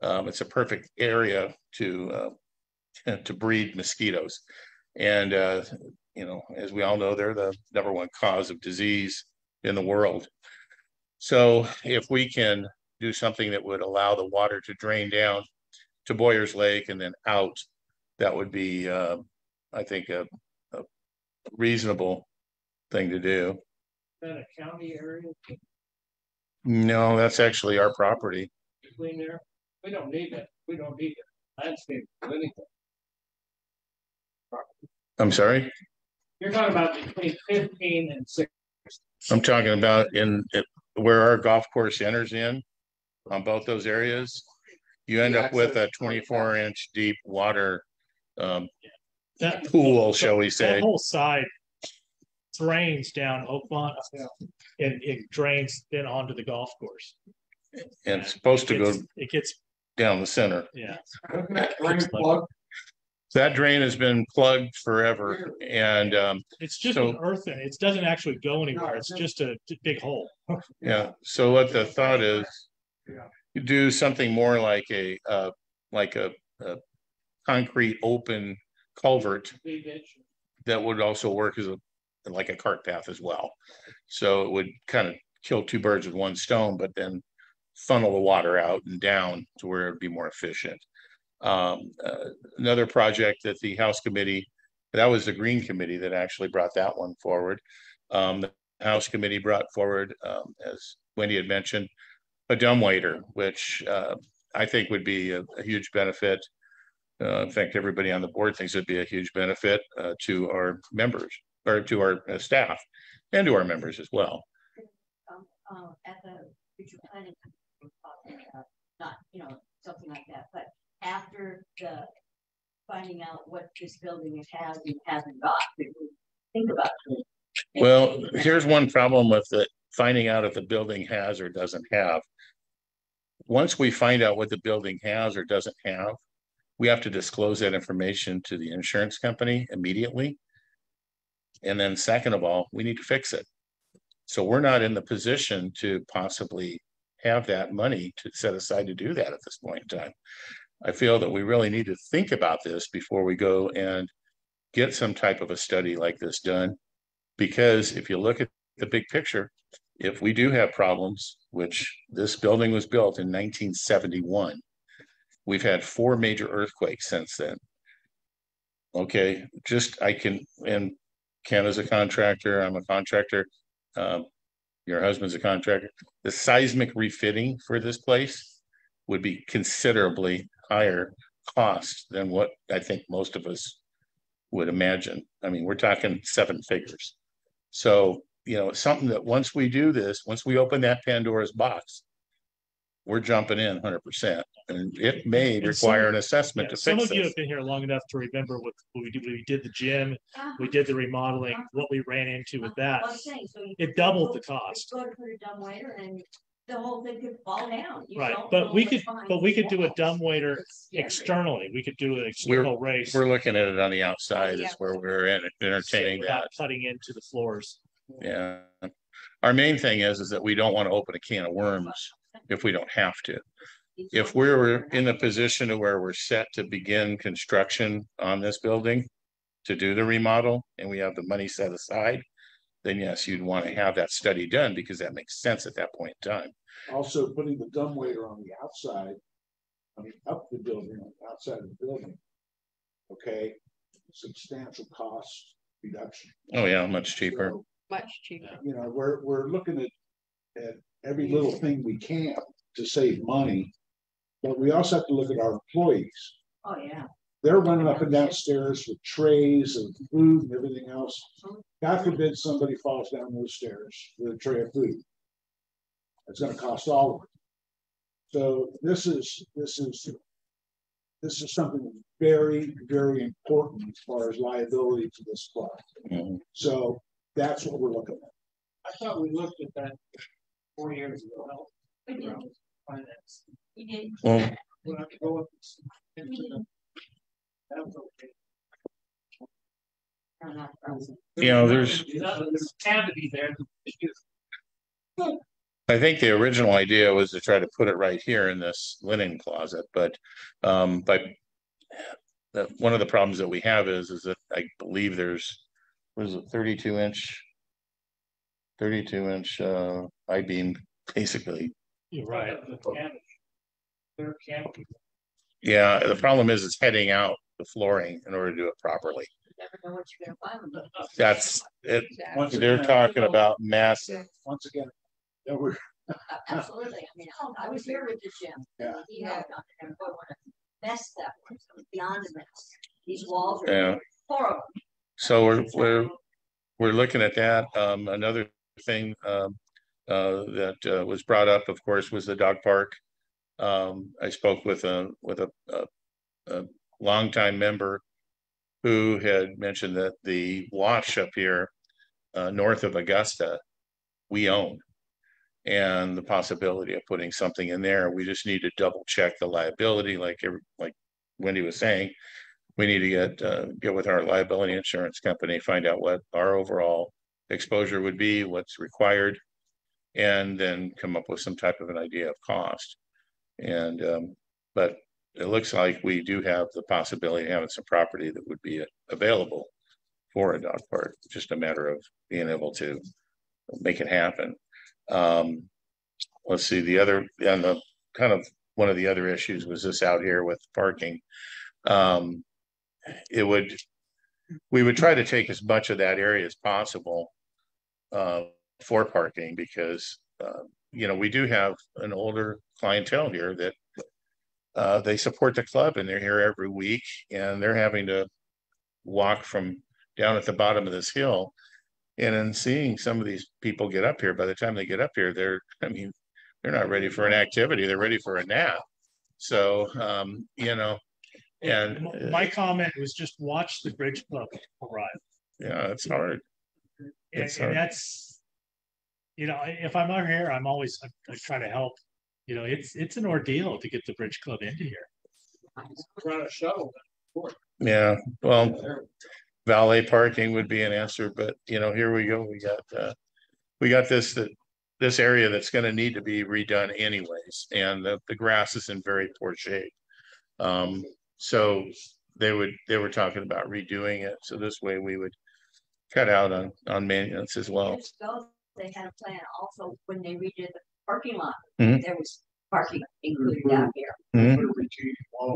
it's a perfect area to breed mosquitoes. And you know, as we all know, they're the #1 cause of disease in the world. So if we can do something that would allow the water to drain down to Boyers Lake and then out, that would be, I think, a reasonable thing to do. Is that a county area No, that's actually our property. between there? We don't need that. We don't need that landscape or anything. I'm sorry? You're talking about between 15 and 6. I'm talking about where our golf course enters in on both those areas. You end up with a 24-inch deep water pool, shall we say. That whole side drains down Oakmont and it drains then onto the golf course. And it's supposed to go it gets down the center. Yeah. That drain has been plugged forever, and it's just an earthen. It doesn't actually go anywhere. It's just a big hole. Yeah. So what the thought is, you do something more like a concrete open culvert that would also work as like a cart path as well. So it would kind of kill two birds with one stone, but then funnel the water out and down to where it'd be more efficient. Another project that the House Committee, that was the Green Committee that actually brought that one forward. The House Committee brought forward, as Wendy had mentioned, a dumbwaiter, which I think would be a huge benefit. In fact, everybody on the board thinks it'd be a huge benefit to our members or to our staff and to our members as well. At the future planning, not, you know, something like that, but after the finding out what this building has and hasn't got, think about it. Well, here's one problem with the finding out if the building has or doesn't have. Once we find out what the building has or doesn't have, we have to disclose that information to the insurance company immediately. And then second of all, we need to fix it. So we're not in the position to possibly have that money to set aside to do that at this point in time. I feel that we really need to think about this before we go and get some type of a study like this done. Because if you look at the big picture, if we do have problems, which this building was built in 1971, we've had 4 major earthquakes since then. Okay, and Ken is a contractor, I'm a contractor, your husband's a contractor. The seismic refitting for this place would be considerably higher cost than what I think most of us would imagine. I mean, we're talking 7 figures. So, you know, it's something that once we do this, once we open that Pandora's box, we're jumping in 100%. And it may require an assessment to fix it. Some of you have been here long enough to remember what we did. We did the gym, we did the remodeling, what we ran into with that. It doubled the cost. Go to put a dumbwaiter and the whole thing could fall down. Right, but we could do a dumbwaiter externally. We could do an external race. We're looking at it on the outside is where we're entertaining that. Cutting into the floors. Yeah. Our main thing is that we don't want to open a can of worms if we don't have to. If we're in the position of where we're set to begin construction on this building to do the remodel and we have the money set aside, then yes, you'd want to have that study done because that makes sense at that point in time. Also putting the dumbwaiter on the outside, I mean, up the building, on the outside of the building. Okay, substantial cost reduction. Oh yeah, much cheaper. So, much cheaper. You know, we're looking at every little thing we can to save money, but we also have to look at our employees. Oh yeah. They're running up and down stairs with trays of food and everything else. God forbid somebody falls down those stairs with a tray of food. It's going to cost all of it. So this is something very, very important as far as liability to this club. So that's what we're looking at. I thought we looked at that 4 years ago. We did. Finance. We did. Well, We'll have to go with this. That was okay. there's, There's a cavity there. I think the original idea was to try to put it right here in this linen closet, but one of the problems that we have is that I believe there's, what is it, 32-inch I-beam, basically. You're right. There can't be. Yeah, the problem is it's heading out the flooring in order to do it properly. You never know what you're gonna find with it. That's it. Once They're again, talking about massive. once again, yeah, we're, Absolutely. I mean, I was here with the gym. Yeah. He had, and what a mess that was, it was beyond a mess. These walls Yeah. are horrible. So we're looking at that. Another thing that was brought up, of course, was the dog park. I spoke with a longtime member who had mentioned that the wash up here north of Augusta we own, and the possibility of putting something in there. We just need to double check the liability, like Wendy was saying. We need to get with our liability insurance company, find out what our overall exposure would be, what's required, and then come up with some type of an idea of cost. And but it looks like we do have the possibility of having some property that would be available for a dog park. Just a matter of being able to make it happen. Let's see, kind of one of the other issues was this out here with parking. We would try to take as much of that area as possible for parking, because we do have an older clientele here that they support the club and they're here every week, and they're having to walk from down at the bottom of this hill. And in seeing some of these people get up here, by the time they get up here, they're not ready for an activity. They're ready for a nap. So, and my comment was just watch the bridge club arrive. Yeah, it's hard. And that's, if I'm over here, I try to help. It's an ordeal to get the bridge club into here. Run a shuttle. Yeah, well, valet parking would be an answer, but here we go. We got this area that's going to need to be redone anyways, and the grass is in very poor shape. So they were talking about redoing it, so this way we would cut out on maintenance as well. They had a plan also when they redid the parking lot. Mhm. There was parking included down here. Mhm.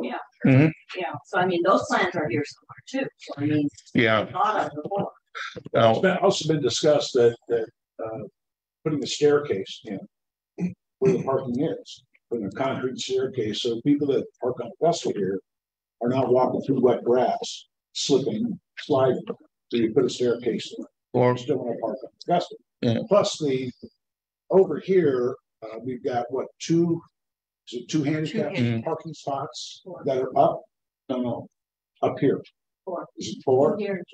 Yeah. Mhm. Yeah. So I mean, those plans are here somewhere too. So, I mean, Yeah. they thought of it before. it's been also been discussed that putting a staircase in where the parking is, putting a concrete staircase, so people that park on Augusta here are not walking through wet grass, slipping, sliding. So you put a staircase in, or still want to park on Augusta. Yeah. Plus over here, we've got two handicap parking spots that are up. No, up here. 4. Is it 4? Here,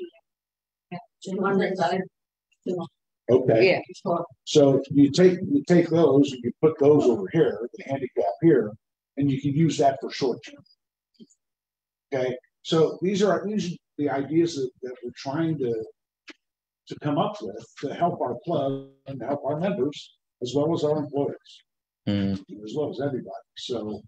yeah. On that side. Okay. Yeah. 4. So you take those and you put those over here, the handicap here, and you can use that for short term. Okay. So these are the ideas that we're trying to come up with to help our club and help our members as well as our employees, as well as everybody. So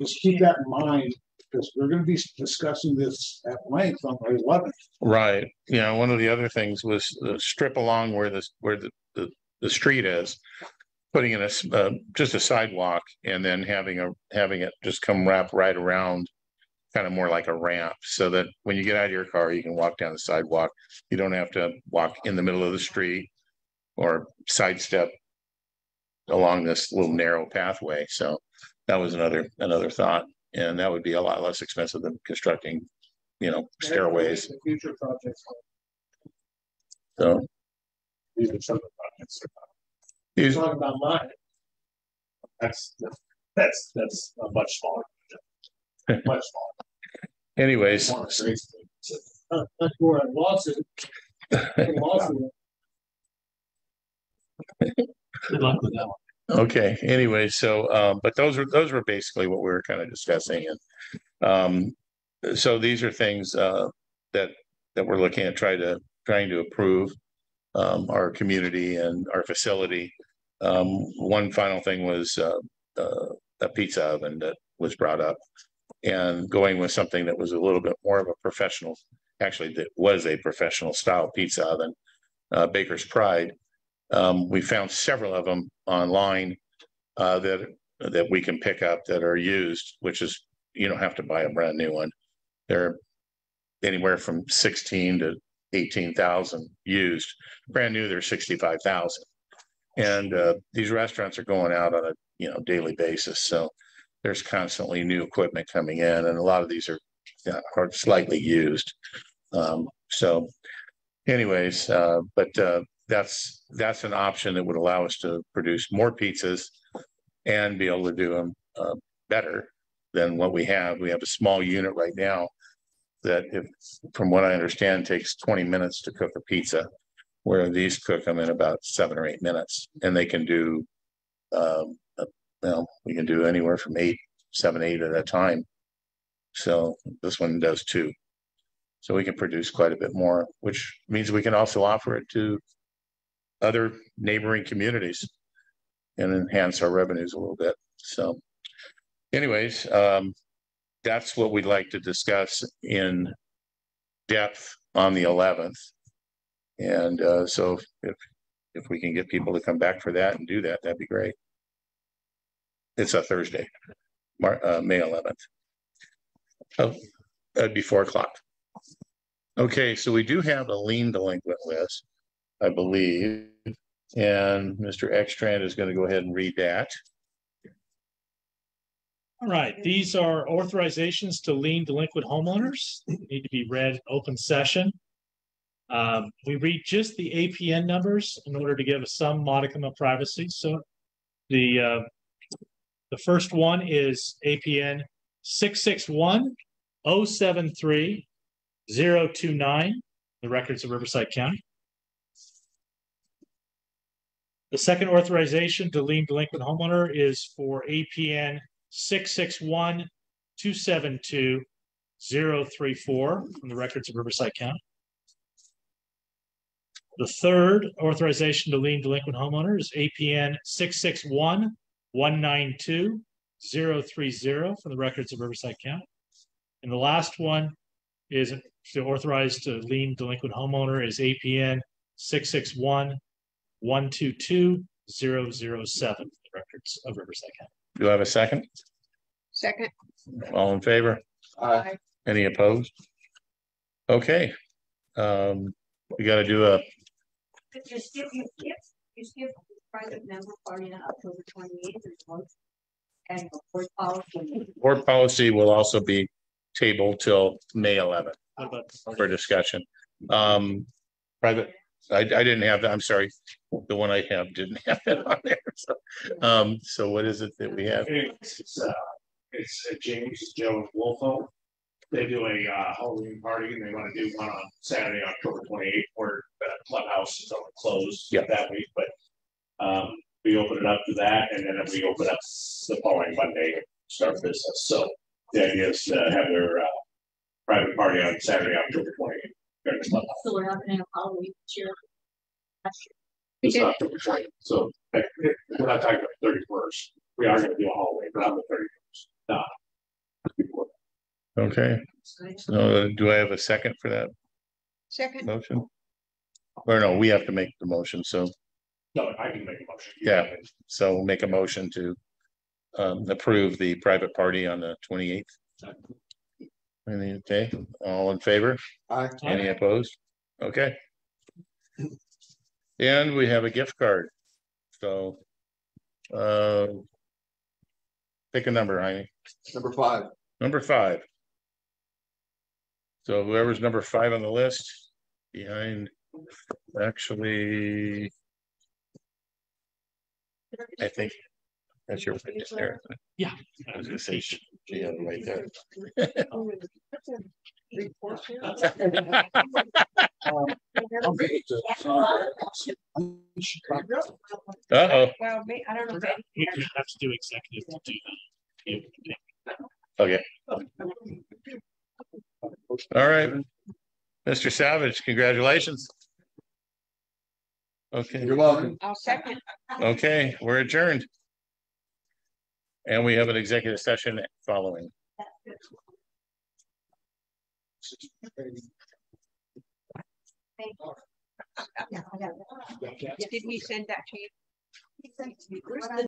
just keep that in mind, because we're going to be discussing this at length on the 11th. Right. One of the other things was the strip along where the street is, putting in just a sidewalk, and then having it just come wrap right around, kind of more like a ramp, so that when you get out of your car, you can walk down the sidewalk. You don't have to walk in the middle of the street or sidestep along this little narrow pathway. So that was another thought, and that would be a lot less expensive than constructing, stairways. Future projects. So These are some of the projects. These- Talk about mine. That's a much smaller project. Much smaller. anyways, That's more a lawsuit. Good luck with that one. Okay, anyway, so but those were basically what we were kind of discussing. And so these are things that we're looking at trying to improve our community and our facility. One final thing was a pizza oven that was brought up, and going with something that was a little bit more of a professional, actually that was a professional style pizza oven, Baker's Pride. We found several of them online that we can pick up that are used, which is, you don't have to buy a brand new one. They're anywhere from 16 to 18,000 used. Brand new, they're 65,000. And these restaurants are going out on a daily basis, so there's constantly new equipment coming in, and a lot of these are slightly used. So, anyways, but that's an option that would allow us to produce more pizzas and be able to do them better than what we have. We have a small unit right now that, from what I understand, takes 20 minutes to cook a pizza, where these cook them in about 7 or 8 minutes, and they can do, we can do anywhere from 7, 8 at a time. So this one does 2. So we can produce quite a bit more, which means we can also offer it to other neighboring communities and enhance our revenues a little bit. So anyways, that's what we'd like to discuss in depth on the 11th. And so if we can get people to come back for that and do that, that'd be great. It's a Thursday, May 11th. Oh, that'd be 4 o'clock. Okay, so we do have a lien delinquent list, I believe, and Mr. Ekstrand is going to go ahead and read that. All right, these are authorizations to lien delinquent homeowners. They need to be read in open session. We read just the APN numbers in order to give some modicum of privacy. So the first one is APN 661-073-029, the records of Riverside County. The second authorization to lien delinquent homeowner is for APN 661-272-034 from the records of Riverside County. The third authorization to lien delinquent homeowner is APN 661-192-030 from the records of Riverside County. And the last one is to authorize to lien delinquent homeowner is APN 661-122-007 from the records of Riverside County. Do I have a second? Second. All in favor? Aye. Any opposed? Okay. We got to do a. You skip private member party on October 28th and board policy. Board policy will also be tabled till May 11th for discussion. Private, I didn't have that. I'm sorry. The one I have didn't have that on there. So what is it that we have? It's James Joe Wolfo. They do a Halloween party, and they want to do one on Saturday, October 28th, where the clubhouse is closed that week. But we open it up to that, and then we open up the following Monday and start business. So the idea is to have their private party on Saturday, October 28th. During the clubhouse. So we're not going to have Halloween cheer. It's October 20th. So we're not talking about the 31st. We are going to do a Halloween, but on the 31st. No. Okay. So do I have a second for that Second. motion? Or no, we have to make the motion. So No, I can make a motion. yeah. So we'll make a motion to approve the private party on the 28th. Okay, all in favor? Aye. Any opposed? Okay. And we have a gift card. So pick a number, Jaime. Number 5. Number 5. So whoever's number 5 on the list behind, actually, I think that's your witness there. Yeah. I was gonna say, yeah, right there. Uh-oh. Well, I don't know. We have to do executive to do that. Okay. All right. Mr. Savage, congratulations. Okay. You're welcome. I'll second. Okay, we're adjourned. And we have an executive session following. Did he send that to you?